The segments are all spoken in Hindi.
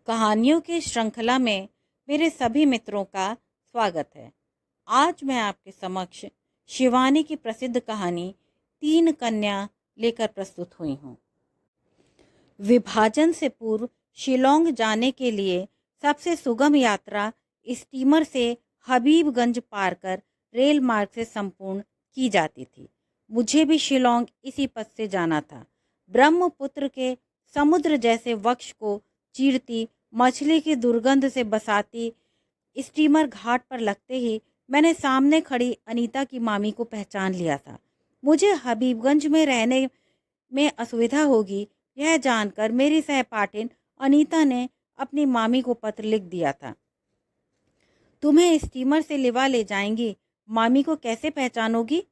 कहानियों की श्रृंखला में मेरे सभी मित्रों का स्वागत है। आज मैं आपके समक्ष शिवानी की प्रसिद्ध कहानी तीन कन्या लेकर प्रस्तुत हुई हूँ। विभाजन से पूर्व शिलोंग जाने के लिए सबसे सुगम यात्रा स्टीमर से हबीबगंज पार कर रेल मार्ग से संपूर्ण की जाती थी। मुझे भी शिलोंग इसी पथ से जाना था। ब्रह्मपुत्र के समुद्र जैसे वक्ष को चीरती मछली की दुर्गंध से बसाती स्टीमर घाट पर लगते ही मैंने सामने खड़ी अनीता की मामी को पहचान लिया था। मुझे हबीबगंज में रहने में असुविधा होगी यह जानकर मेरी सहपाठिन अनीता ने अपनी मामी को पत्र लिख दिया था। तुम्हें स्टीमर से लिवा ले जाएंगी, मामी को कैसे पहचानोगी?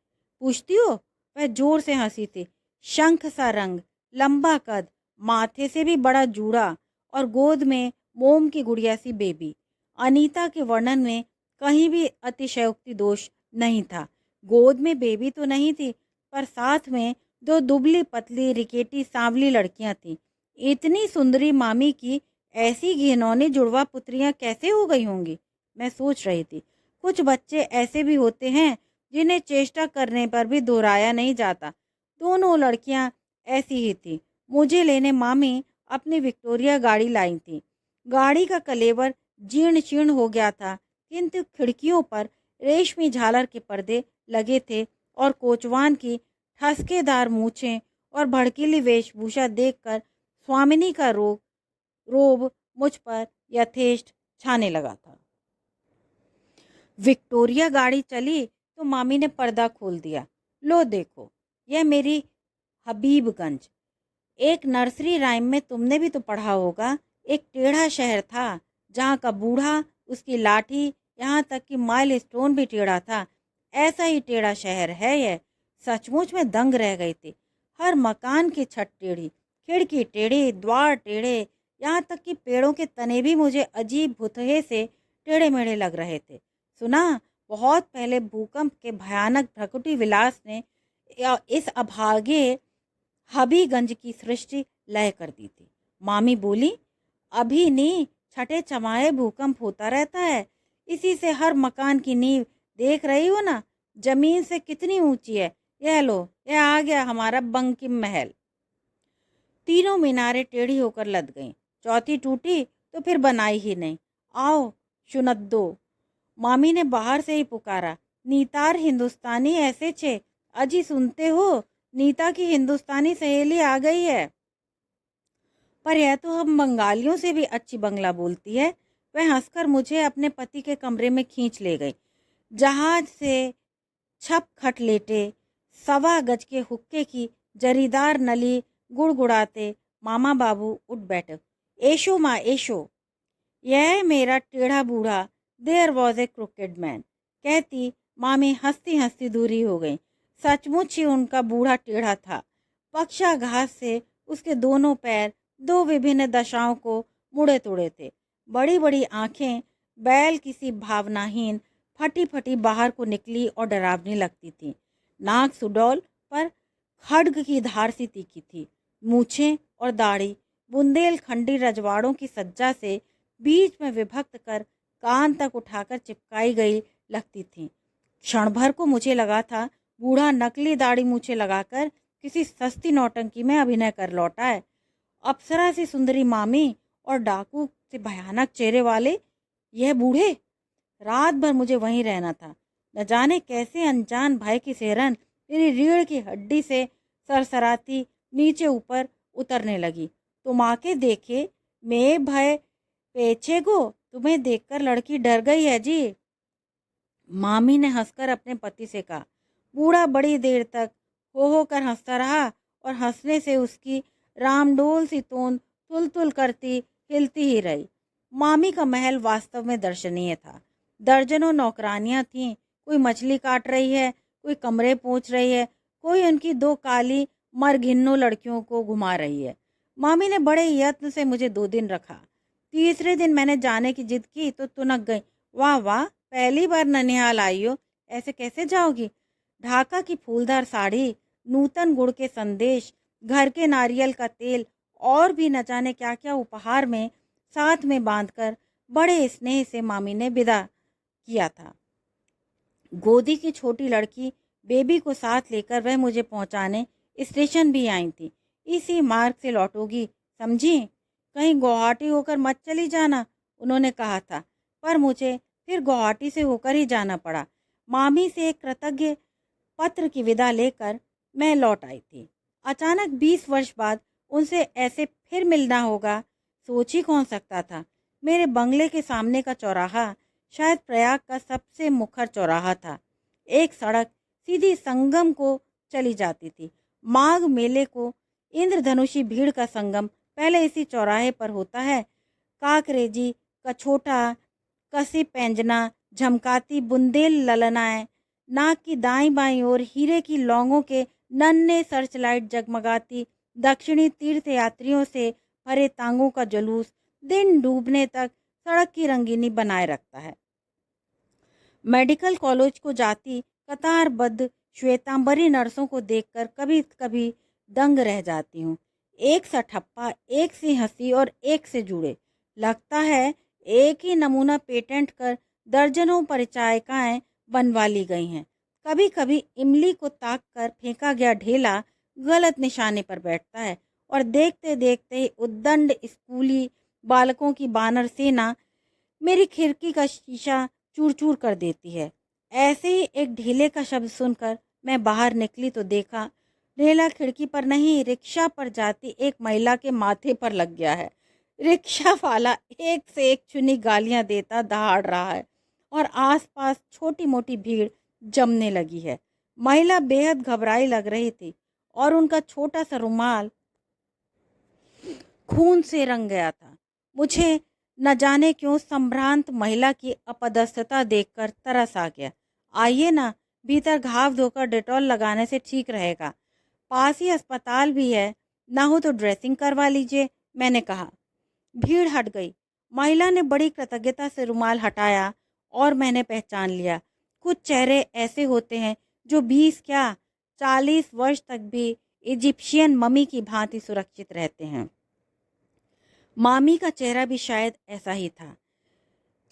पूछती हो? वह जोर से हंसी थी। शंख सा रंग, लंबा कद, माथे से भी बड़ा जूड़ा और गोद में मोम की गुड़िया सी बेबी। अनीता के वर्णन में कहीं भी अतिशयोक्ति दोष नहीं था। गोद में बेबी तो नहीं थी, पर साथ में दो दुबली पतली रिकेटी सांवली लड़कियां थीं। इतनी सुंदरी मामी की ऐसी घिनौनी जुड़वा पुत्रियां कैसे हो गई होंगी, मैं सोच रही थी। कुछ बच्चे ऐसे भी होते हैं जिन्हें चेष्टा करने पर भी दोहराया नहीं जाता। दोनों लड़कियां ऐसी ही थी। मुझे लेने मामी अपनी विक्टोरिया गाड़ी लाई थी। गाड़ी का कलेवर जीर्ण शीर्ण हो गया था, किंतु खिड़कियों पर रेशमी झालर के पर्दे लगे थे और कोचवान की ठसकेदार मूछें और भड़कीली वेशभूषा देखकर स्वामिनी का रोब मुझ पर यथेष्ट छाने लगा था। विक्टोरिया गाड़ी चली तो मामी ने पर्दा खोल दिया। लो देखो, यह मेरी हबीबगंज। एक नर्सरी राइम में तुमने भी तो पढ़ा होगा, एक टेढ़ा शहर था जहाँ का बूढ़ा, उसकी लाठी, यहाँ तक कि माइल स्टोन भी टेढ़ा था। ऐसा ही टेढ़ा शहर है यह। सचमुच में दंग रह गई थी। हर मकान की छत टेढ़ी, खिड़की टेढ़ी, द्वार टेढ़े, यहाँ तक कि पेड़ों के तने भी मुझे अजीब भुतहे से टेढ़े मेढ़े लग रहे थे। सुना, बहुत पहले भूकंप के भयानक भ्रकुटी विलास ने इस अभागे हबीगंज की सृष्टि लय कर दी थी। मामी बोली, अभी नहीं, छठे छमाहे भूकंप होता रहता है। इसी से हर मकान की नींव देख रही हो ना, जमीन से कितनी ऊंची है। यह लो, यह आ गया हमारा बंकिम महल। तीनों मीनारें टेढ़ी होकर लद गईं। चौथी टूटी तो फिर बनाई ही नहीं। आओ सुनत दो, मामी ने बाहर से ही पुकारा। नीतार हिंदुस्तानी ऐसे छे, अजी सुनते हो? नीता की हिंदुस्तानी सहेली आ गई है। पर यह तो हम बंगालियों से भी अच्छी बंगला बोलती है। वह हंसकर मुझे अपने पति के कमरे में खींच ले गई। जहाज से छप खट लेटे, सवा गज के हुक्के की जरीदार नली गुड़गुड़ाते मामा बाबू उठ बैठे। एशो माँ एशो, यह मेरा टेढ़ा बूढ़ा, देयर वॉज ए क्रोकेड मैन, कहती मामी हंसती हंसती दूरी हो गई। सचमुच ही उनका बूढ़ा टेढ़ा था। पक्षाघात से उसके दोनों पैर दो विभिन्न दशाओं को मुड़े तोड़े थे। बड़ी बड़ी आंखें बैल किसी भावनाहीन फटी फटी बाहर को निकली और डरावनी लगती थी। नाक सुडौल पर खड्ग की धार सी तीखी थी। मूछें और दाढ़ी बुंदेलखंडी रजवाड़ों की सज्जा से बीच में विभक्त कर कान तक उठाकर चिपकाई गई लगती थी। क्षण भर को मुझे लगा था बूढ़ा नकली दाढ़ी मूछें लगाकर किसी सस्ती नौटंकी में अभिनय कर लौटा है। अप्सरा सी सुंदरी मामी और डाकू से भयानक चेहरे वाले यह बूढ़े। रात भर मुझे वहीं रहना था। न जाने कैसे अनजान भय की सिहरन मेरी रीढ़ की हड्डी से सरसराती नीचे ऊपर उतरने लगी। तुम आके देखे, मैं भय पेछे गो, तुम्हें देखकर लड़की डर गई है जी, मामी ने हंसकर अपने पति से कहा। बूढ़ा बड़ी देर तक हो कर हंसता रहा और हंसने से उसकी रामडोल सी तोंद तुल तुल करती हिलती ही रही। मामी का महल वास्तव में दर्शनीय था। दर्जनों नौकरानियां थीं। कोई मछली काट रही है, कोई कमरे पोंछ रही है, कोई उनकी दो काली मरघिन्नो लड़कियों को घुमा रही है। मामी ने बड़े यत्न से मुझे 2 दिन रखा। तीसरे दिन मैंने जाने की जिद की तो तुनक गई। वाह वाह, पहली बार ननिहाल आई हो, ऐसे कैसे जाओगी? ढाका की फूलदार साड़ी, नूतन गुड़ के संदेश, घर के नारियल का तेल और भी न जाने क्या क्या उपहार में साथ में बांधकर बड़े स्नेह से मामी ने विदा किया था। गोदी की छोटी लड़की बेबी को साथ लेकर वह मुझे पहुंचाने स्टेशन भी आई थी। इसी मार्ग से लौटोगी, समझी? कहीं गुवाहाटी होकर मत चली जाना, उन्होंने कहा था। पर मुझे फिर गुवाहाटी से होकर ही जाना पड़ा। मामी से एक कृतज्ञ पत्र की विदा लेकर मैं लौट आई थी। अचानक 20 वर्ष बाद उनसे ऐसे फिर मिलना होगा, सोच ही कौन सकता था। मेरे बंगले के सामने का चौराहा शायद प्रयाग का सबसे मुखर चौराहा था। एक सड़क सीधी संगम को चली जाती थी। माघ मेले को इंद्रधनुषी भीड़ का संगम पहले इसी चौराहे पर होता है। काकरेजी, कछोटा, कसी पैंजना, झमकाती बुंदेल ललनाएं, नाक की दाईं बाईं ओर हीरे की लौंगों के नन्हे सर्चलाइट जगमगाती, दक्षिणी तीर्थ यात्रियों से भरे तांगों का जुलूस दिन डूबने तक सड़क की रंगीनी बनाए रखता है। मेडिकल कॉलेज को जाती कतारबद्ध श्वेतांबरी नर्सों को देखकर कभी कभी दंग रह जाती हूँ। एक सा ठप्पा, एक सी हंसी और एक से जुड़े। लगता है एक ही नमूना पेटेंट कर दर्जनों परिचायिकाएं बनवा ली गई हैं। कभी कभी इमली को ताक कर फेंका गया ढेला गलत निशाने पर बैठता है और देखते देखते ही उद्दंड स्कूली बालकों की बानर सेना मेरी खिड़की का शीशा चूर चूर कर देती है। ऐसे ही एक ढीले का शब्द सुनकर मैं बाहर निकली तो देखा ढेला खिड़की पर नहीं, रिक्शा पर जाती एक महिला के माथे पर लग गया है। रिक्शा वाला एक से एक चुनी गालियां देता दहाड़ रहा है और आसपास छोटी मोटी भीड़ जमने लगी है। महिला बेहद घबराई लग रही थी और उनका छोटा सा रुमाल खून से रंग गया था। मुझे न जाने क्यों संभ्रांत महिला की अपदस्थता देखकर तरस आ गया। आइए ना, भीतर घाव धोकर डेटॉल लगाने से ठीक रहेगा। पास ही अस्पताल भी है, ना हो तो ड्रेसिंग करवा लीजिए, मैंने कहा। भीड़ हट गई। महिला ने बड़ी कृतज्ञता से रुमाल हटाया और मैंने पहचान लिया। कुछ चेहरे ऐसे होते हैं जो 20 क्या 40 वर्ष तक भी इजिप्शियन मम्मी की भांति सुरक्षित रहते हैं। मामी का चेहरा भी शायद ऐसा ही था।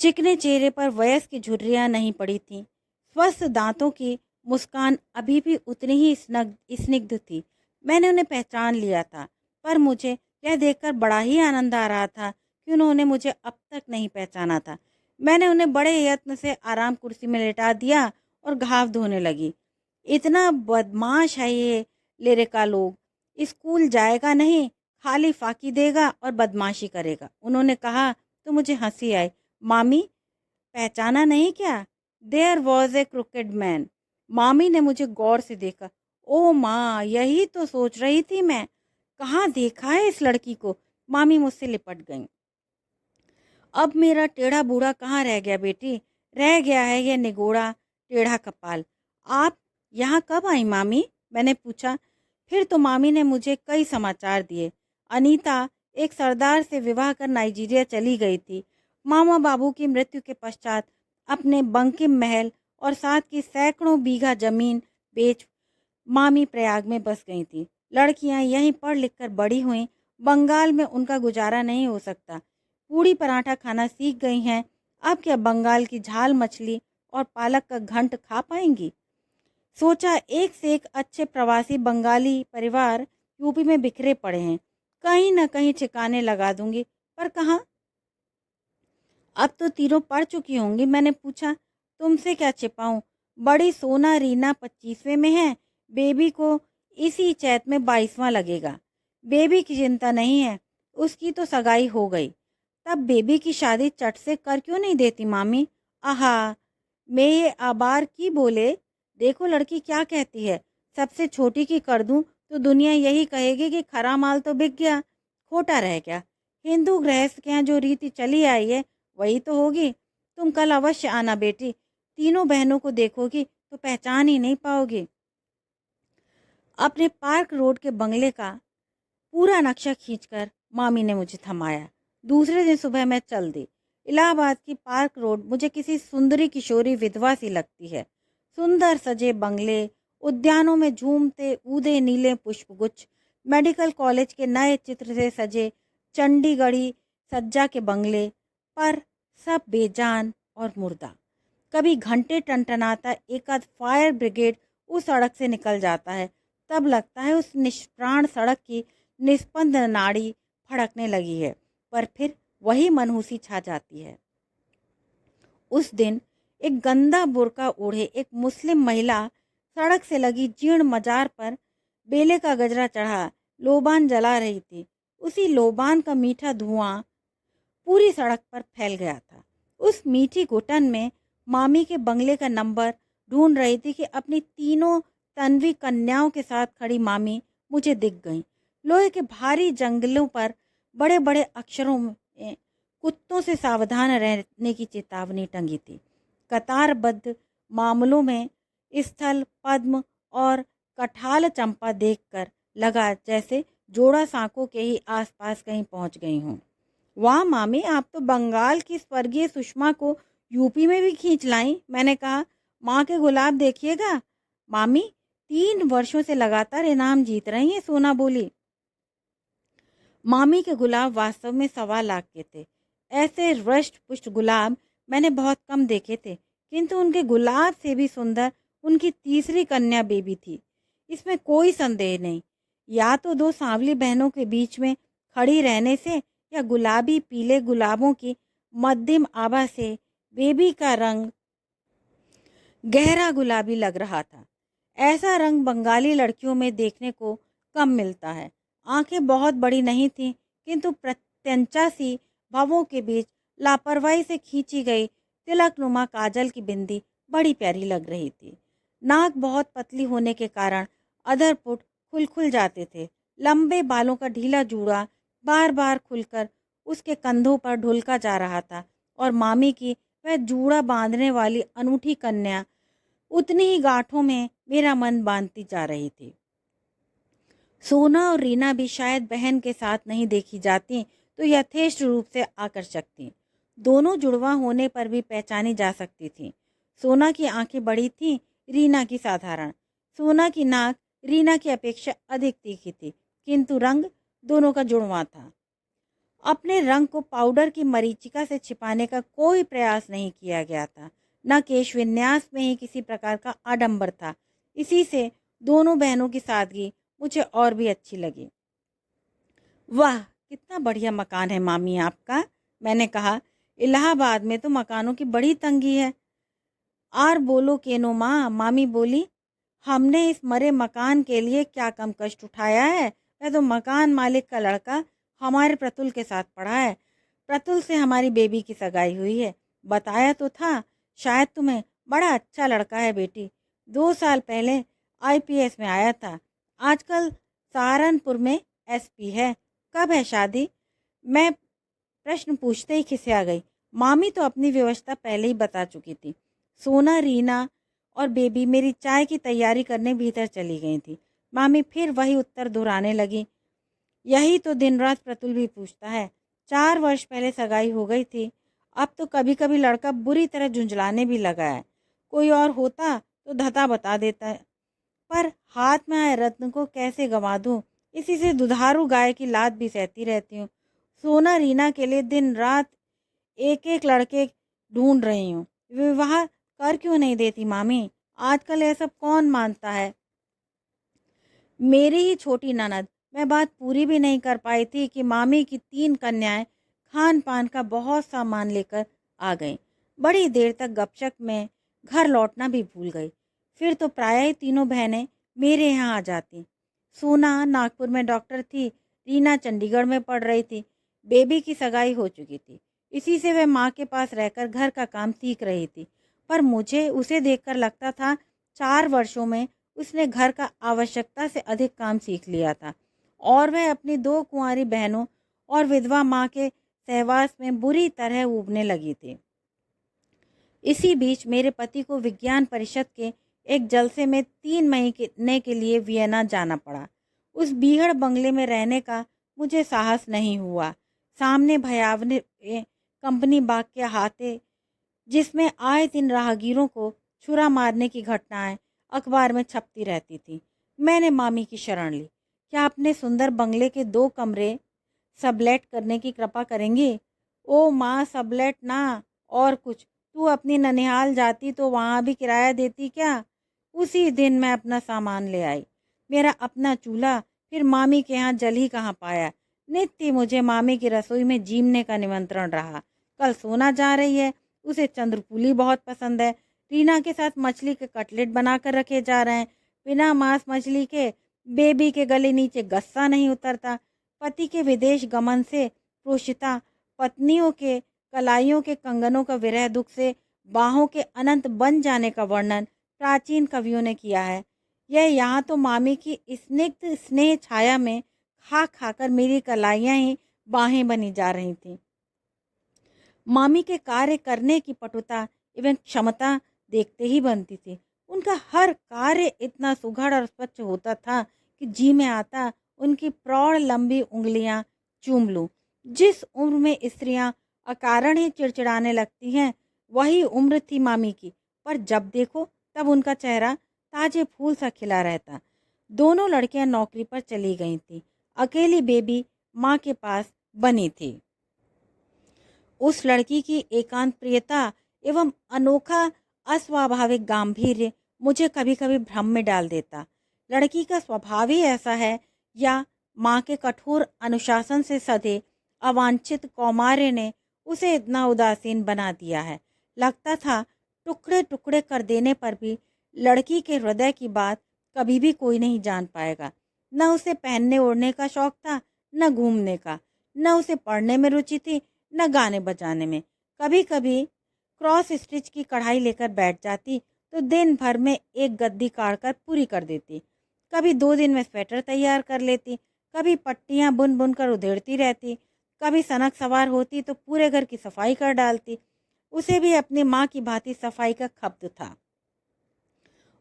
चिकने चेहरे पर वयस्क की झुर्रियां नहीं पड़ी थीं। स्वस्थ दांतों की मुस्कान अभी भी उतनी ही स्निग्ध थी। मैंने उन्हें पहचान लिया था, पर मुझे यह देखकर बड़ा ही आनंद आ रहा था कि उन्होंने मुझे अब तक नहीं पहचाना था। मैंने उन्हें बड़े यत्न से आराम कुर्सी में लेटा दिया और घाव धोने लगी। इतना बदमाश है ये लेरेका लोग, स्कूल जाएगा नहीं, खाली फाकी देगा और बदमाशी करेगा, उन्होंने कहा तो मुझे हंसी आई। मामी, पहचाना नहीं क्या? There was a crooked man. मामी ने मुझे गौर से देखा। ओ माँ, यही तो सोच रही थी मैं, कहाँ देखा है इस लड़की को। मामी मुझसे लिपट गई। अब मेरा टेढ़ा बूढ़ा कहाँ रह गया बेटी? रह गया है यह निगोड़ा टेढ़ा कपाल। आप यहाँ कब आई मामी? मैंने पूछा। फिर तो मामी ने मुझे कई समाचार दिए। अनीता एक सरदार से विवाह कर नाइजीरिया चली गई थी। मामा बाबू की मृत्यु के पश्चात अपने बंकिम महल और साथ की सैकड़ों बीघा जमीन बेच मामी प्रयाग में बस गई थी। लड़कियां यहीं पढ़ लिख कर बड़ी हुईं। बंगाल में उनका गुजारा नहीं हो सकता। पूड़ी पराठा खाना सीख गई हैं। अब क्या बंगाल की झाल मछली और पालक का घंट खा पाएंगी? सोचा एक से एक अच्छे प्रवासी बंगाली परिवार यूपी में बिखरे पड़े हैं, कहीं ना कहीं ठिकाने लगा दूंगी, पर कहाँ? अब तो तीनों पढ़ चुकी होंगी, मैंने पूछा। तुमसे क्या छिपाऊं? बड़ी सोना रीना 25वें में है, बेबी को इसी चैत में 22वां लगेगा। बेबी की चिंता नहीं है, उसकी तो सगाई हो गई। तब बेबी की शादी चट से कर क्यों नहीं देती मामी? आहा, मैं ये आबार की बोले, देखो लड़की क्या कहती है। सबसे छोटी की कर दूं तो दुनिया यही कहेगी कि खरा माल तो बिक गया, खोटा रह गया। हिंदू गृहस्थ के यहाँ जो रीति चली आई है वही तो होगी। तुम कल अवश्य आना बेटी, तीनों बहनों को देखोगी तो पहचान ही नहीं पाओगी। अपने पार्क रोड के बंगले का पूरा नक्शा खींचकर मामी ने मुझे थमाया। दूसरे दिन सुबह मैं चल दी। इलाहाबाद की पार्क रोड मुझे किसी सुंदरी किशोरी विधवा सी लगती है। सुंदर सजे बंगले, उद्यानों में झूमते ऊदे नीले पुष्पगुच्छ, मेडिकल कॉलेज के नए चित्र से सजे चंडीगढ़ी सज्जा के बंगले, पर सब बेजान और मुर्दा। कभी घंटे टनटनाता एक आध फायर ब्रिगेड उस सड़क से निकल जाता है, तब लगता है उस निष्प्राण सड़क की निस्पंद नाड़ी फड़कने लगी है, पर फिर वही मनहूसी छा जाती है। उस दिन एक गंदा बुर्का ओढ़े एक मुस्लिम महिला सड़क से लगी जीर्ण मजार पर बेले का गजरा चढ़ा लोबान जला रही थी। उसी लोबान का मीठा धुआं पूरी सड़क पर फैल गया था। उस मीठी घुटन में मामी के बंगले का नंबर ढूंढ रही थी कि अपनी तीनों तन्वी कन्याओं के साथ खड़ी मामी मुझे दिख गई। लोहे के भारी जंगलों पर बड़े बड़े अक्षरों में कुत्तों से सावधान रहने की चेतावनी टंगी थी। कतारबद्ध मामलों में स्थल पद्म और कठाल चंपा देखकर लगा जैसे जोड़ा सांकों के ही आसपास कहीं पहुंच गई हूँ। वाह मामी, आप तो बंगाल की स्वर्गीय सुषमा को यूपी में भी खींच लाई। मैंने कहा, माँ के गुलाब देखिएगा। मामी 3 वर्षों से लगातार इनाम जीत रही हैं, सोना बोली। मामी के गुलाब वास्तव में 1.25 लाख के थे। ऐसे रष्ट पुष्ट गुलाब मैंने बहुत कम देखे थे, किंतु उनके गुलाब से भी सुंदर उनकी तीसरी कन्या बेबी थी, इसमें कोई संदेह नहीं। या तो 2 सांवली बहनों के बीच में खड़ी रहने से या गुलाबी पीले गुलाबों की मध्यम आभा से बेबी का रंग गहरा गुलाबी लग रहा था। ऐसा रंग बंगाली लड़कियों में देखने को कम मिलता है। आंखें बहुत बड़ी नहीं थीं, किंतु प्रत्यंचा सी भवों के बीच लापरवाही से खींची गई तिलकनुमा काजल की बिंदी बड़ी प्यारी लग रही थी। नाक बहुत पतली होने के कारण अधरपुट खुल जाते थे। लंबे बालों का ढीला जूड़ा बार बार खुलकर उसके कंधों पर ढुलका जा रहा था और मामी की वह जूड़ा बांधने वाली अनूठी कन्या उतनी ही गांठों में मेरा मन बांधती जा रही थी। सोना और रीना भी शायद बहन के साथ नहीं देखी जाती तो यथेष्ट रूप से आकर्षक थी। दोनों जुड़वा होने पर भी पहचानी जा सकती थी। सोना की आंखें बड़ी थीं, रीना की साधारण। सोना की नाक रीना की अपेक्षा अधिक तीखी थी, किंतु रंग दोनों का जुड़वा था। अपने रंग को पाउडर की मरीचिका से छिपाने का कोई प्रयास नहीं किया गया था, न केश विन्यास में ही किसी प्रकार का आडंबर था। इसी से दोनों बहनों की सादगी मुझे और भी अच्छी लगी। वाह, कितना बढ़िया मकान है मामी आपका, मैंने कहा। इलाहाबाद में तो मकानों की बड़ी तंगी है। आर बोलो केनो माँ, मामी बोली। हमने इस मरे मकान के लिए क्या कम कष्ट उठाया है। वह तो मकान मालिक का लड़का हमारे प्रतुल के साथ पढ़ा है। प्रतुल से हमारी बेबी की सगाई हुई है। बताया तो था, शायद तुम्हें। बड़ा अच्छा लड़का है बेटी। 2 साल पहले IPS में आया था, आजकल सहारनपुर में SP है। कब है शादी? मैं प्रश्न पूछते ही खिसिया गई। मामी तो अपनी व्यवस्था पहले ही बता चुकी थी। सोना, रीना और बेबी मेरी चाय की तैयारी करने भीतर चली गई थी। मामी फिर वही उत्तर दोहराने लगी। यही तो दिन रात प्रतुल भी पूछता है। 4 वर्ष पहले सगाई हो गई थी, अब तो कभी कभी लड़का बुरी तरह झुंझलाने भी लगा है। कोई और होता तो धता बता देता है, पर हाथ में आए रत्न को कैसे गंवा दूं, इसी से दुधारू गाय की लात भी सहती रहती हूँ। सोना रीना के लिए दिन रात एक एक लड़के ढूंढ रही हूँ। विवाह कर क्यों नहीं देती मामी? आजकल यह सब कौन मानता है? मेरी ही छोटी ननद, मैं बात पूरी भी नहीं कर पाई थी कि मामी की 3 कन्याएं खान पान का बहुत सामान लेकर आ गईं। बड़ी देर तक गपशप में घर लौटना भी भूल गई। फिर तो प्रायः ही तीनों बहनें मेरे यहाँ आ जाती। सोना नागपुर में डॉक्टर थी, रीना चंडीगढ़ में पढ़ रही थी, बेबी की सगाई हो चुकी थी। इसी से वह माँ के पास रहकर घर का काम सीख रही थी। पर मुझे उसे देखकर लगता था 4 वर्षों में उसने घर का आवश्यकता से अधिक काम सीख लिया था और वह अपनी 2 कुंवारी बहनों और विधवा माँ के सहवास में बुरी तरह ऊबने लगी थी। इसी बीच मेरे पति को विज्ञान परिषद के एक जलसे में 3 महीने के लिए वियना जाना पड़ा। उस बीहड़ बंगले में रहने का मुझे साहस नहीं हुआ। सामने भयावह कंपनी बाग के अहाते, जिसमें आए दिन राहगीरों को छुरा मारने की घटनाएं अखबार में छपती रहती थी। मैंने मामी की शरण ली। क्या अपने सुंदर बंगले के 2 कमरे सबलेट करने की कृपा करेंगी? ओ माँ, सबलेट ना, और कुछ। तू अपनी ननिहाल जाती तो वहाँ भी किराया देती क्या? उसी दिन मैं अपना सामान ले आई। मेरा अपना चूल्हा फिर मामी के यहाँ जल ही कहाँ पाया। नित्य मुझे मामी की रसोई में जीमने का निमंत्रण रहा। कल सोना जा रही है, उसे चंद्रपुली बहुत पसंद है। रीना के साथ मछली के कटलेट बनाकर रखे जा रहे हैं। बिना मांस मछली के बेबी के गले नीचे गस्सा नहीं उतरता। पति के विदेश गमन से प्रोषिता पत्नियों के कलाइयों के कंगनों का विरह दुख से बाहों के अनंत बन जाने का वर्णन प्राचीन कवियों ने किया है। यह यहाँ तो मामी की स्निग्ध स्नेह छाया में खा खाकर मेरी कलाइयाँ ही बाहें बनी जा रही थीं। मामी के कार्य करने की पटुता एवं क्षमता देखते ही बनती थी। उनका हर कार्य इतना सुघड़ और स्वच्छ होता था कि जी में आता उनकी प्रौढ़ लंबी उंगलियां चूम लूं। जिस उम्र में स्त्रियां अकारण ही चिड़चिड़ाने लगती हैं, वही उम्र थी मामी की। पर जब देखो तब उनका चेहरा ताजे फूल सा खिला रहता। दोनों लड़कियां नौकरी पर चली गई थी। अकेली बेबी माँ के पास बनी थी। उस लड़की की एकांत प्रियता एवं अनोखा अस्वाभाविक गांधीर्य मुझे कभी कभी भ्रम में डाल देता। लड़की का स्वभाव ही ऐसा है, या माँ के कठोर अनुशासन से सधे अवांछित कौमार्य ने उसे इतना उदासीन बना दिया है। लगता था टुकड़े टुकड़े कर देने पर भी लड़की के हृदय की बात कभी भी कोई नहीं जान पाएगा। न उसे पहनने ओढ़ने का शौक था, न घूमने का, न उसे पढ़ने में रुचि थी, न गाने बजाने में। कभी कभी क्रॉस स्टिच की कढ़ाई लेकर बैठ जाती तो दिन भर में एक गद्दी काट कर पूरी कर देती। कभी 2 दिन में स्वेटर तैयार कर लेती, कभी पट्टियां बुन बुन कर उधेड़ती रहती, कभी सनक सवार होती तो पूरे घर की सफाई कर डालती। उसे भी अपनी माँ की भांति सफाई का खप्त था।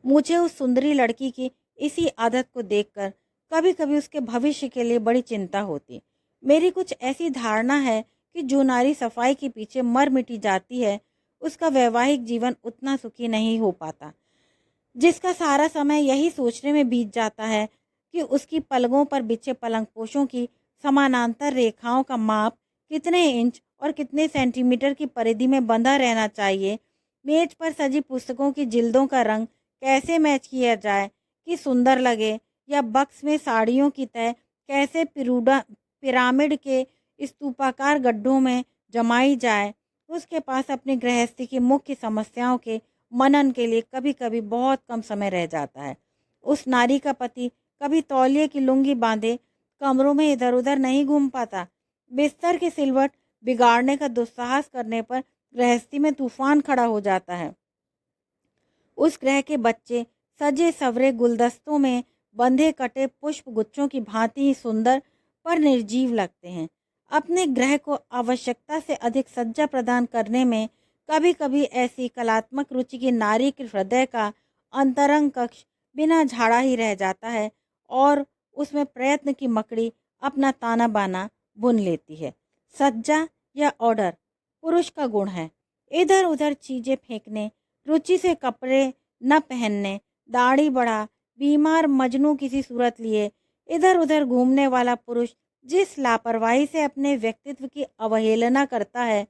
मुझे उस सुंदरी लड़की की इसी आदत को देखकर कभी कभी उसके भविष्य के लिए बड़ी चिंता होती। मेरी कुछ ऐसी धारणा है कि जो नारी सफाई के पीछे मर मिटी जाती है, उसका वैवाहिक जीवन उतना सुखी नहीं हो पाता। जिसका सारा समय यही सोचने में बीत जाता है कि उसकी पलंगों पर बिछे पलंग पोशों की समानांतर रेखाओं का माप कितने इंच और कितने सेंटीमीटर की परिधि में बंधा रहना चाहिए, मेज पर सजी पुस्तकों की जिल्दों का रंग कैसे मैच किया जाए कि सुंदर लगे, या बक्स में साड़ियों की तय कैसे पिरामिड के स्तूपाकार गड्ढों में जमाई जाए। उसके पास अपनी गृहस्थी की मुख्य समस्याओं के मनन के लिए कभी कभी बहुत कम समय रह जाता है। उस नारी का पति कभी तौलिए की लुंगी बांधे कमरों में इधर उधर नहीं घूम पाता। बिस्तर की सिलवट बिगाड़ने का दुस्साहस करने पर गृहस्थी में तूफान खड़ा हो जाता है। उस ग्रह के बच्चे सजे सवरे गुलदस्तों में बंधे कटे पुष्प गुच्छों की भांति ही सुंदर पर निर्जीव लगते हैं। अपने ग्रह को आवश्यकता से अधिक सज्जा प्रदान करने में कभी कभी ऐसी कलात्मक रुचि की नारी के हृदय का अंतरंग कक्ष बिना झाड़ा ही रह जाता है और उसमें प्रयत्न की मकड़ी अपना ताना बाना बुन लेती है। सज्जा या ऑर्डर पुरुष का गुण है। इधर उधर चीजें फेंकने, रुचि से कपड़े न पहनने, दाढ़ी बढ़ा, बीमार मजनू किसी सूरत लिए इधर उधर घूमने वाला पुरुष जिस लापरवाही से अपने व्यक्तित्व की अवहेलना करता है,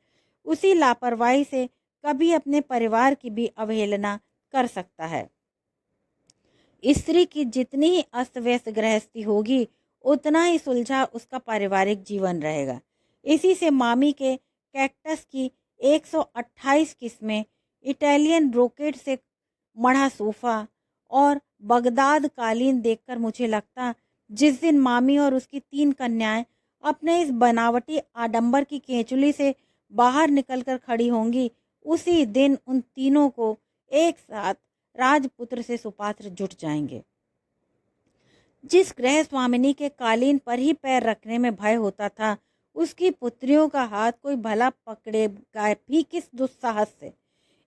उसी लापरवाही से कभी अपने परिवार की भी अवहेलना कर सकता है। स्त्री की जितनी ही अस्त व्यस्त गृहस्थी होगी, उतना ही सुलझा उसका पारिवारिक जीवन रहेगा। इसी से मामी के कैक्टस की 128 किस्में, इटालियन ब्रोकेड से मढ़ा सोफा और बगदाद कालीन देखकर मुझे लगता, जिस दिन मामी और उसकी 3 कन्याएं अपने इस बनावटी आडंबर की केंचुली से बाहर निकलकर खड़ी होंगी, उसी दिन उन तीनों को एक साथ राजपुत्र से सुपात्र जुट जाएंगे। जिस गृह स्वामिनी के कालीन पर ही पैर रखने में भय होता था, उसकी पुत्रियों का हाथ कोई भला पकड़ेगा भी किस दुस्साहस से।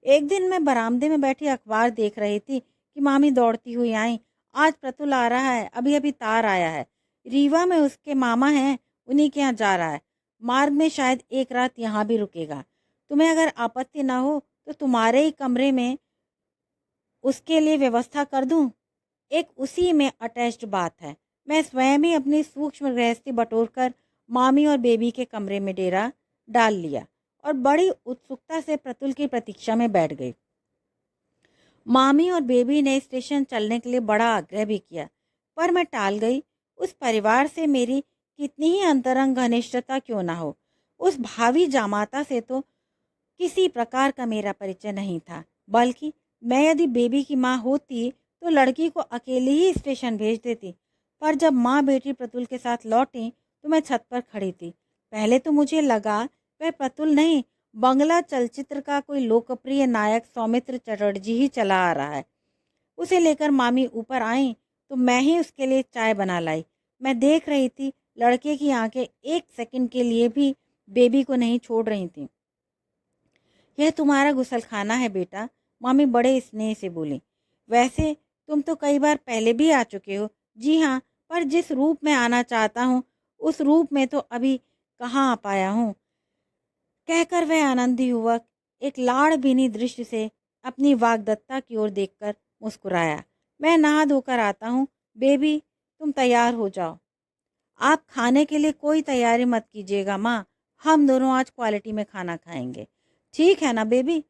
एक दिन मैं बरामदे में बैठी अखबार देख रही थी कि मामी दौड़ती हुई आई, आज प्रतुल आ रहा है, अभी अभी तार आया है, रीवा में उसके मामा हैं, उन्हीं के यहाँ जा रहा है, मार्ग में शायद एक रात यहाँ भी रुकेगा। तुम्हें अगर आपत्ति ना हो तो तुम्हारे ही कमरे में उसके लिए व्यवस्था कर दूं। एक उसी में अटैच्ड बात है। मैं स्वयं ही अपनी सूक्ष्म गृहस्थी बटोर कर मामी और बेबी के कमरे में डेरा डाल लिया और बड़ी उत्सुकता से प्रतुल की प्रतीक्षा में बैठ गई। मामी और बेबी ने स्टेशन चलने के लिए बड़ा आग्रह भी किया, पर मैं टाल गई। उस परिवार से मेरी कितनी ही अंतरंग घनिष्ठता क्यों ना हो, उस भावी जामाता से तो किसी प्रकार का मेरा परिचय नहीं था। बल्कि मैं यदि बेबी की माँ होती तो लड़की को अकेले ही स्टेशन भेज देती। पर जब माँ बेटी प्रतुल के साथ लौटी तो मैं छत पर खड़ी थी। पहले तो मुझे लगा वह प्रतुल नहीं, बंगला चलचित्र का कोई लोकप्रिय नायक सौमित्र चटर्जी ही चला आ रहा है। उसे लेकर मामी ऊपर आई तो मैं ही उसके लिए चाय बना लाई। मैं देख रही थी लड़के की आंखें एक सेकंड के लिए भी बेबी को नहीं छोड़ रही थी। यह तुम्हारा गुसलखाना है बेटा, मामी बड़े स्नेह से बोली। वैसे तुम तो कई बार पहले भी आ चुके हो। जी हाँ, पर जिस रूप में आना चाहता हूँ उस रूप में तो अभी कहाँ आ पाया हूँ। कहकर वह आनंदी युवक एक लाड़ भीनी दृष्टि से अपनी वाग्दत्ता की ओर देखकर मुस्कुराया। मैं नहा धोकर आता हूँ, बेबी तुम तैयार हो जाओ। आप खाने के लिए कोई तैयारी मत कीजिएगा माँ, हम दोनों आज क्वालिटी में खाना खाएंगे, ठीक है ना बेबी?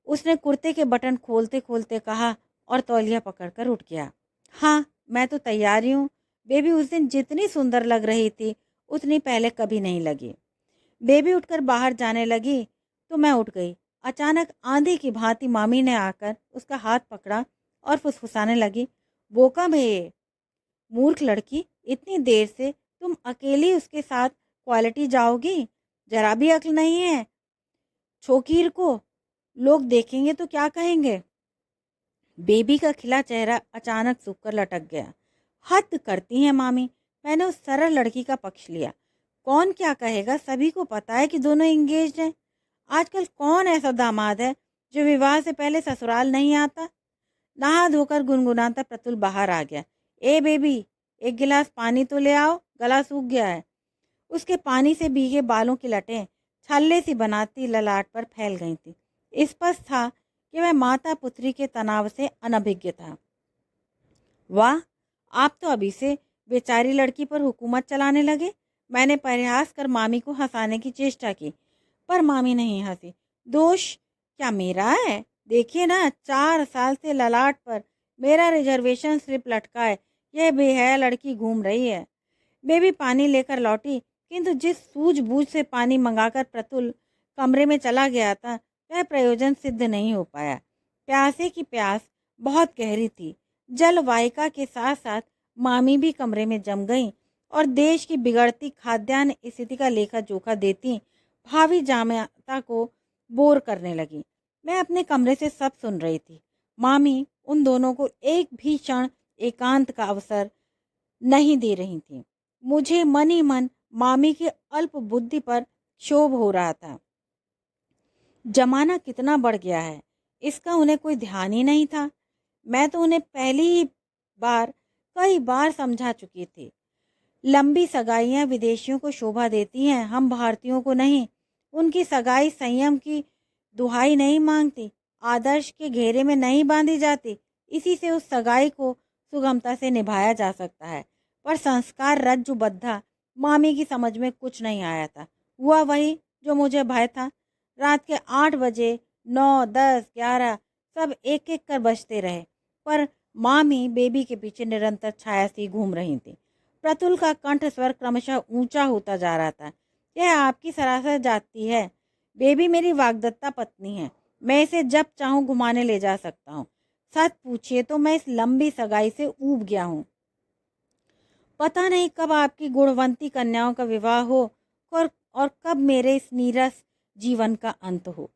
उसने कुर्ते के बटन खोलते खोलते कहा और तौलिया पकड़कर उठ गया। हाँ, मैं तो तैयार ही हूँ। बेबी उस दिन जितनी सुंदर लग रही थी उतनी पहले कभी नहीं लगी। बेबी उठकर बाहर जाने लगी तो मैं उठ गई। अचानक आंधी की भांति मामी ने आकर उसका हाथ पकड़ा और फुसफुसाने लगी, बोका भे, मूर्ख लड़की, इतनी देर से तुम अकेली उसके साथ क्वालिटी जाओगी? जरा भी अक्ल नहीं है छोकीर को, लोग देखेंगे तो क्या कहेंगे? बेबी का खिला चेहरा अचानक सूख कर लटक गया। हद करती हैं मामी, मैंने उस सरल लड़की का पक्ष लिया। कौन क्या कहेगा, सभी को पता है कि दोनों इंगेज्ड हैं। आजकल कौन ऐसा दामाद है जो विवाह से पहले ससुराल नहीं आता? नहा धोकर गुनगुनाता प्रतुल बाहर आ गया। ए बेबी, एक गिलास पानी तो ले आओ, गला सूख गया है। उसके पानी से भीगे बालों की लटें छल्ले सी बनाती ललाट पर फैल गई थी। स्पष्ट था कि वह माता पुत्री के तनाव से अनभिज्ञ था। वाह, आप तो अभी से बेचारी लड़की पर हुकूमत चलाने लगे। मैंने प्रयास कर मामी को हंसाने की चेष्टा की, पर मामी नहीं हंसी। दोष क्या मेरा है? देखिए ना, 4 साल से ललाट पर मेरा रिजर्वेशन स्लिप लटका है, यह बेहया लड़की घूम रही है। बेबी पानी लेकर लौटी, किंतु जिस सूझबूझ से पानी मंगाकर प्रतुल कमरे में चला गया था वह प्रयोजन सिद्ध नहीं हो पाया। प्यासे की प्यास बहुत गहरी थी। जल वाहिका के साथ साथ मामी भी कमरे में जम गईं और देश की बिगड़ती खाद्यान्न स्थिति का लेखा जोखा देती भावी जामाता को बोर करने लगी। मैं अपने कमरे से सब सुन रही थी। मामी उन दोनों को एक भी क्षण एकांत का अवसर नहीं दे रही थी। मुझे मन ही मन मामी की अल्प बुद्धि पर क्षोभ हो रहा था। जमाना कितना बढ़ गया है, इसका उन्हें कोई ध्यान ही नहीं था। मैं तो उन्हें पहली ही बार कई बार समझा चुकी थी। लंबी सगाइयां विदेशियों को शोभा देती हैं, हम भारतीयों को नहीं। उनकी सगाई संयम की दुहाई नहीं मांगती, आदर्श के घेरे में नहीं बांधी जाती। इसी से उस सगाई को सुगमता से निभाया जा सकता है। पर संस्कार रज्जु बद्धा मामी की समझ में कुछ नहीं आया था। हुआ वही जो मुझे भय था। रात के 8 बजे 9, 10, 11 सब एक एक कर बजते रहे, पर मामी बेबी के पीछे निरंतर छाया सी घूम रही थी। प्रतुल का कंठ स्वर क्रमशः ऊंचा होता जा रहा था। यह आपकी सरासर जाती है। बेबी मेरी वाग्दत्ता पत्नी है, मैं इसे जब चाहूं घुमाने ले जा सकता हूँ। सच पूछिए तो मैं इस लंबी सगाई से ऊब गया हूँ। पता नहीं कब आपकी गुणवंती कन्याओं का विवाह हो और कब मेरे इस नीरस जीवन का अंत हो।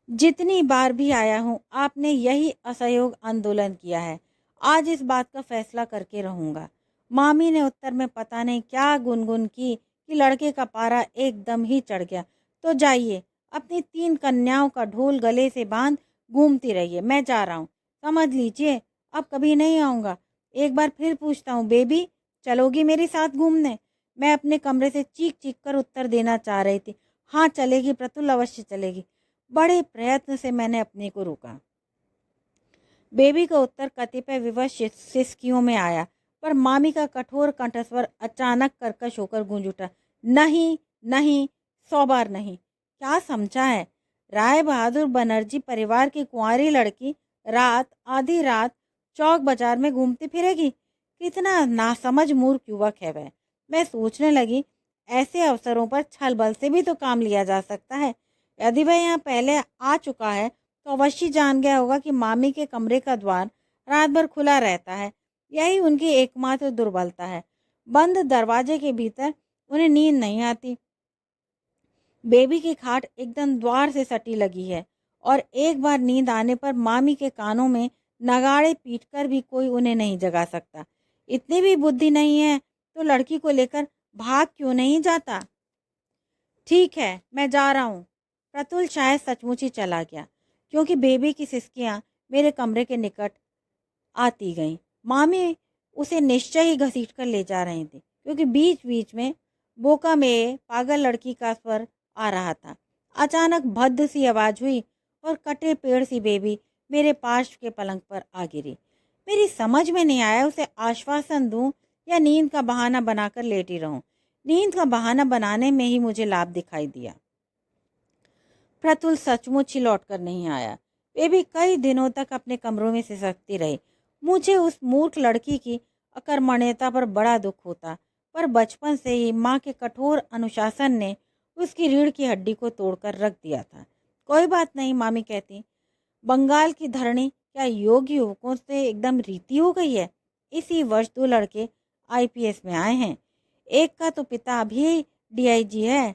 जितनी बार भी आया हूँ आपने यही असहयोग आंदोलन किया है। आज इस बात का फैसला करके रहूँगा। मामी ने उत्तर में पता नहीं क्या गुनगुन की कि लड़के का पारा एकदम ही चढ़ गया। तो जाइए, अपनी 3 कन्याओं का ढोल गले से बांध घूमती रहिए, मैं जा रहा हूँ। समझ लीजिए अब कभी नहीं आऊँगा। एक बार फिर पूछता हूँ, बेबी चलोगी मेरे साथ घूमने? मैं अपने कमरे से चीख चीख कर उत्तर देना चाह रही थी। हाँ चलेगी प्रतुल, अवश्य चलेगी। बड़े प्रयत्न से मैंने अपने को रोका। बेबी का उत्तर कतिपय विवश सिसकियों में आया, पर मामी का कठोर कंठस्वर अचानक कर्कश होकर गूंज उठा। नहीं नहीं, 100 बार नहीं। क्या समझा है? राय बहादुर बनर्जी परिवार की कुंवारी लड़की रात आधी रात चौक बाजार में घूमती फिरेगी? कितना नासमझ मूर्ख युवक है वह। मैं सोचने लगी, ऐसे अवसरों पर छल बल से भी तो काम लिया जा सकता है। यदि वह यहाँ पहले आ चुका है तो अवश्य जान गया होगा कि मामी के कमरे का द्वार रात भर खुला रहता है। यही उनकी एकमात्र दुर्बलता है। बंद दरवाजे के भीतर उन्हें नींद नहीं आती। बेबी की खाट एकदम द्वार से सटी लगी है और एक बार नींद आने पर मामी के कानों में नगाड़े पीटकर भी कोई उन्हें नहीं जगा सकता। इतनी भी बुद्धि नहीं है तो लड़की को लेकर भाग क्यों नहीं जाता? ठीक है, मैं जा रहा हूँ। प्रतुल शायद सचमुच ही चला गया, क्योंकि बेबी की सिसकियाँ मेरे कमरे के निकट आती गईं। मामी उसे निश्चय ही घसीट कर ले जा रही थी, क्योंकि बीच बीच में बोका में पागल लड़की का स्वर आ रहा था। अचानक भद्द सी आवाज़ हुई और कटे पेड़ सी बेबी मेरे पास के पलंग पर आ गिरी। मेरी समझ में नहीं आया उसे आश्वासन दूं या नींद का बहाना बनाकर लेटी रहूं। नींद का बहाना बनाने में ही मुझे लाभ दिखाई दिया। प्रतुल सचमुच ही लौट कर नहीं आया। बेबी कई दिनों तक अपने कमरों में सिसकती रही। मुझे उस मूर्ख लड़की की अकर्मण्यता पर बड़ा दुख होता, पर बचपन से ही माँ के कठोर अनुशासन ने उसकी रीढ़ की हड्डी को तोड़कर रख दिया था। कोई बात नहीं, मामी कहती, बंगाल की धरणी क्या योग्य युवकों से एकदम रीति हो गई है। इसी वर्ष 2 लड़के आईपीएस में आए हैं। एक का तो पिता भी डीआईजी है।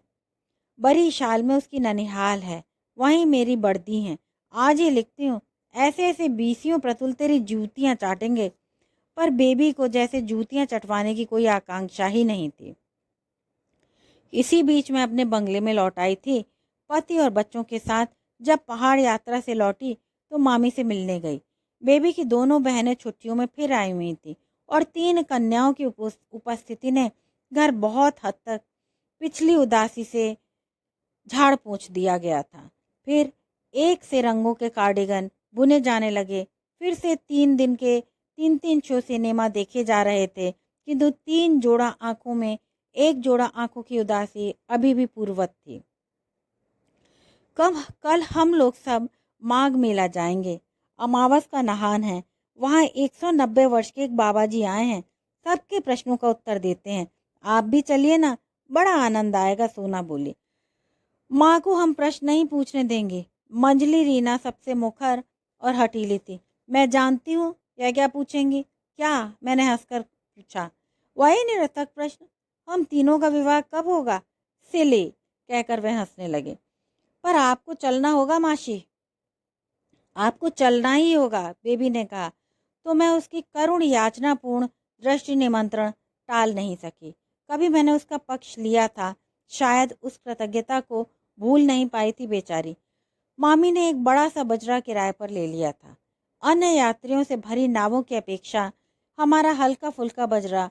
बड़ी शाल में उसकी ननिहाल है, वहीं मेरी बढ़ती हैं। आज ही लिखती हूँ, ऐसे ऐसे बीसियों प्रतुल तेरी जूतियाँ चाटेंगे। पर बेबी को जैसे जूतियाँ चटवाने की कोई आकांक्षा ही नहीं थी। इसी बीच में अपने बंगले में लौट आई थी। पति और बच्चों के साथ जब पहाड़ यात्रा से लौटी तो मामी से मिलने गई। बेबी की दोनों बहनें छुट्टियों में फिर आई हुई थी और 3 कन्याओं की उपस्थिति ने घर बहुत हद तक पिछली उदासी से झाड़ पोंछ दिया गया था। फिर एक से रंगों के कार्डिगन बुने जाने लगे। फिर से 3 दिन के 3-3 शो सिनेमा देखे जा रहे थे, किंतु 3 जोड़ा आंखों में एक जोड़ा आंखों की उदासी अभी भी पूर्ववत थी। कल हम लोग सब माघ मेला जाएंगे। अमावस का नहान है। वहाँ 190 वर्ष के एक बाबा जी आए हैं। सबके प्रश्नों का उत्तर देते हैं। आप भी चलिए ना, बड़ा आनंद आएगा, सोना बोली। माँ को हम प्रश्न नहीं पूछने देंगे। मंजली रीना सबसे मुखर और हटीली थी। मैं जानती हूँ यह क्या पूछेंगी। क्या? मैंने हंसकर पूछा। वही निरर्थक प्रश्न, हम तीनों का विवाह कब होगा? सिली, कहकर वह हंसने लगे। पर आपको चलना होगा मासी। आपको चलना ही होगा, बेबी ने कहा। तो मैं उसकी करुण याचनापूर्ण दृष्टि निमंत्रण टाल नहीं सकी। कभी मैंने उसका पक्ष लिया था, शायद उस कृतज्ञता को भूल नहीं पाई थी बेचारी। मामी ने एक बड़ा सा बजरा किराए पर ले लिया था। अन्य यात्रियों से भरी नावों की अपेक्षा हमारा हल्का फुल्का बजरा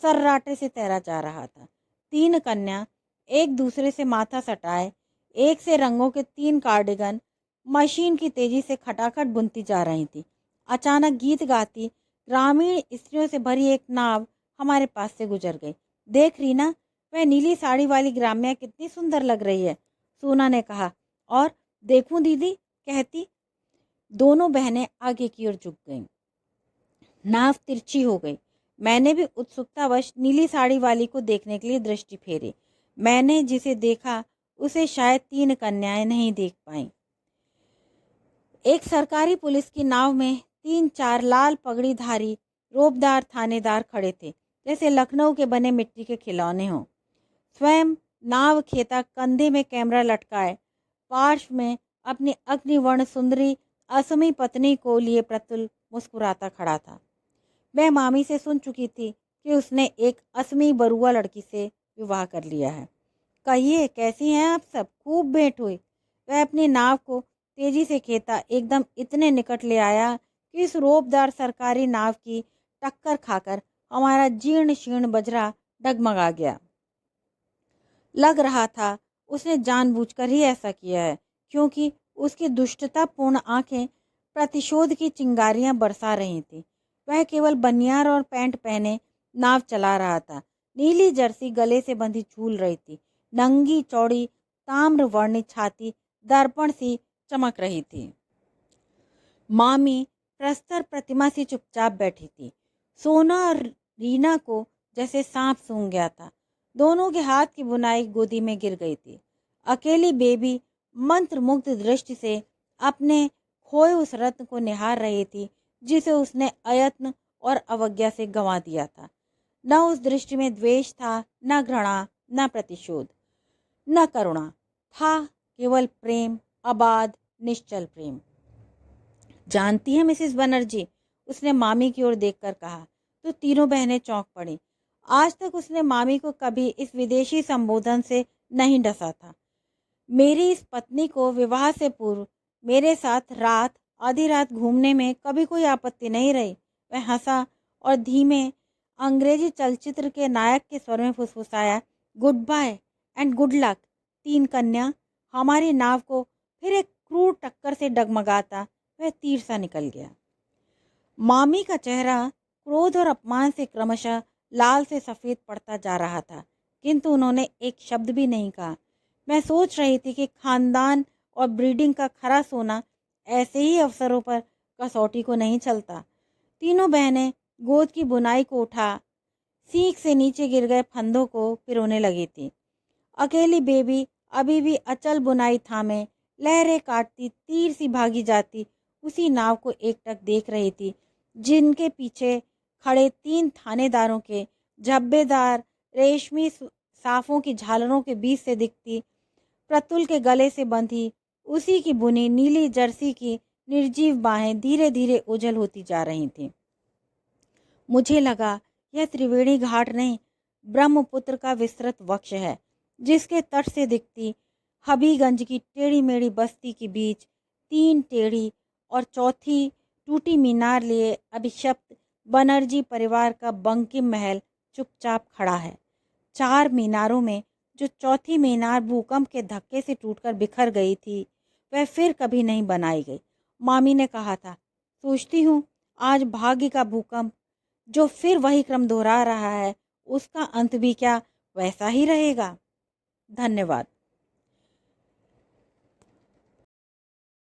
सर्राटे से तैरा जा रहा था। 3 कन्या एक दूसरे से माथा सटाए एक से रंगों के 3 कार्डिगन मशीन की तेजी से खटाखट बुनती जा रही थी। अचानक गीत गाती ग्रामीण स्त्रियों से भरी एक नाव हमारे पास से गुजर गई। देख रीना, वह नीली साड़ी वाली ग्राम्या कितनी सुंदर लग रही है, सोना ने कहा। और देखूं दीदी, कहती दोनों बहनें आगे की ओर झुक गईं। नाव तिरछी हो गई। मैंने भी उत्सुकतावश नीली साड़ी वाली को देखने के लिए दृष्टि फेरी। मैंने जिसे देखा उसे शायद 3 कन्याएं नहीं देख पाईं। एक सरकारी पुलिस की नाव में 3-4 लाल पगड़ीधारी रोबदार थानेदार खड़े थे, जैसे लखनऊ के बने मिट्टी के खिलौने हों। स्वयं नाव खेता कंधे में कैमरा लटकाए पार्श्व में अपनी अग्निवर्ण सुंदरी असमी पत्नी को लिए प्रतुल मुस्कुराता खड़ा था। मैं मामी से सुन चुकी थी कि उसने एक असमी बरुआ लड़की से विवाह कर लिया है। कहिए, कैसी हैं आप सब? खूब भेंट हुई। वह अपनी नाव को तेजी से खेता एकदम इतने निकट ले आया कि इस रोबदार सरकारी नाव की टक्कर खाकर हमारा जीर्ण शीर्ण बजरा डगमगा गया। लग रहा था उसने जानबूझकर ही ऐसा किया है, क्योंकि उसकी दुष्टतापूर्ण आंखें प्रतिशोध की चिंगारियां बरसा रही थीं। वह केवल बनियान और पैंट पहने नाव चला रहा था। नीली जर्सी गले से बंधी झूल रही थी। नंगी चौड़ी ताम्र वर्णित छाती दर्पण सी चमक रही थी। मामी प्रस्तर प्रतिमा सी चुपचाप बैठी थी। सोना और रीना को जैसे सांप सूंघ गया था। दोनों के हाथ की बुनाई गोदी में गिर गई थी। अकेली बेबी मंत्रमुग्ध दृष्टि से अपने खोए उस रत्न को निहार रही थी जिसे उसने अयत्न और अवज्ञा से गंवा दिया था। न उस दृष्टि में द्वेष था, न घृणा, न प्रतिशोध, न करुणा, था केवल प्रेम, अबाध निश्चल प्रेम। जानती है मिसेस बनर्जी, उसने मामी की ओर देखकर कहा। तो तीनों बहनें चौंक पड़ी। आज तक उसने मामी को कभी इस विदेशी संबोधन से नहीं डसा था। मेरी इस पत्नी को विवाह से पूर्व मेरे साथ रात आधी रात घूमने में कभी कोई आपत्ति नहीं रही। वह हंसा और धीमे अंग्रेजी चलचित्र के नायक के स्वर में फुसफुसाया, good bye and good luck. तीन कन्या। हमारी नाव को फिर एक क्रूर टक्कर से डगमगाता वह तीर सा निकल गया। मामी का चेहरा क्रोध और अपमान से क्रमशः लाल से सफ़ेद पड़ता जा रहा था, किंतु उन्होंने एक शब्द भी नहीं कहा। मैं सोच रही थी कि खानदान और ब्रीडिंग का खरा सोना ऐसे ही अवसरों पर कसौटी को नहीं चलता। तीनों बहनें गोद की बुनाई को उठा सीख से नीचे गिर गए फंदों को पिरोने लगी थी। अकेली बेबी अभी भी अचल बुनाई थामे लहरें काटती तीर सी भागी जाती उसी नाव को एकटक देख रही थी, जिनके पीछे खड़े तीन थानेदारों के झब्बेदार रेशमी साफों की झालरों के बीच से दिखती प्रतुल के गले से बंधी उसी की बुनी नीली जर्सी की निर्जीव बाहें धीरे धीरे ओझल होती जा रही थीं। मुझे लगा यह त्रिवेणी घाट नहीं, ब्रह्मपुत्र का विस्तृत वक्ष है, जिसके तट से दिखती हबीगंज की टेढ़ी मेढ़ी बस्ती के बीच तीन टेढ़ी और चौथी टूटी मीनार लिए अभिशप्त बनर्जी परिवार का बंकिम महल चुपचाप खड़ा है। चार मीनारों में जो चौथी मीनार भूकंप के धक्के से टूटकर बिखर गई थी, वह फिर कभी नहीं बनाई गई। मामी ने कहा था, सोचती हूँ आज भाग्य का भूकंप जो फिर वही क्रम दोहरा रहा है, उसका अंत भी क्या वैसा ही रहेगा। धन्यवाद।